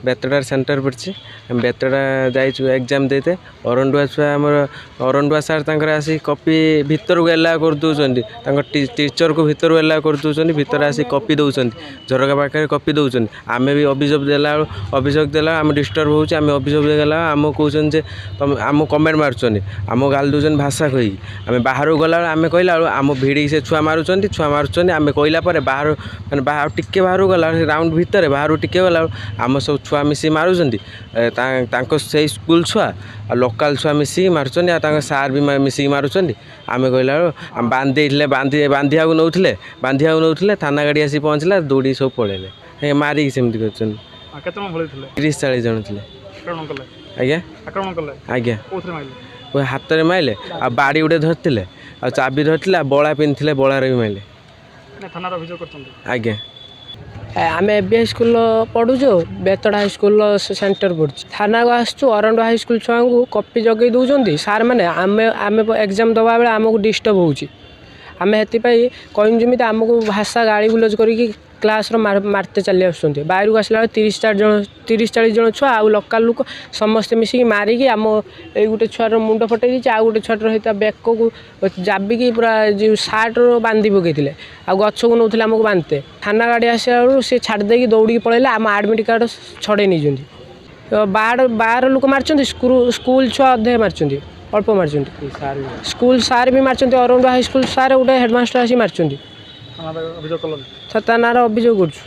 बेतड़ा centre पड़ी बेतड़ा जाइए exam देते अरंडुआ छुआ आम अरंडुआ सार आसी कॉपी भितर को एला कर दौरान टीचर को भितर एला कर दौरान भितर आसी कॉपी दौरान झरका पाखे कॉपी दौरान आम भी अभियोग देला आम डिस्टर्ब होचे आम अभियोग देला आम कहते जे तुम आम कमेंट मार्चन आम गाल दौरान भाषा कही आम बाहर गला आम कहला आम भिड़ी से छुआ मारुंट आम कहला बाहर मैंने बाहर टिके बाहर गला राउंड भितर बाहर टिके गला आम सब छुआ मिसी मारुंट से स्कूल छुआ लोकाल छुआ मिसिक मारुंट सार भी मिसिक मारुंट आम कहला बांधे बांधिया नौले थाना गाड़ी आसी पहुँचला दौड़ी सब पलैले मारिक सेमती कर 30-40 जन थे आज्ञा आज्ञा हाथ में माइले आ बाड़ी गुटे धरते आ चाबी धरते बड़ा पिंधे बड़ार भी माइले आज्ञा आम एबी स्कूल पढ़ुचु बेतड़ा हाई स्कूल सेंटर पड़ी थाना को आसु अरंडुआ हाई स्कूल छुआ को कॉपी जगै दौरान सार मैंने आम आम एग्जाम दवा बेले आमको डिस्टर्ब होची आम से कहूँ जमी आमको भाषा गाड़ी गुलज करके क्लास मारते चली आसुँच बाहर को आसला 30-40 जन छुआ आ लोकाल लोक समस्ते मिसिक मारिकी आम ये गोटे छुआर मुंड फटै दी आ गोटे छुआटर सहित बेक को जाबिकी पूरा जो सार्ट बांधि पकई आ गछ को नौले आमको बांधते थाना गाड़ी आसा सी छाड़देकी दौड़ी पलैले आम आडमिट कार्ड छड़े नहीं बाहर लोक मार्च स्कूल छुआ अधे मार्च अल्प मार्च स्कूल सार भी मार्च अरंडुआ हाई स्कूल सार गोटे हेडमास्टर आसी मार्च थाना अभियोग कर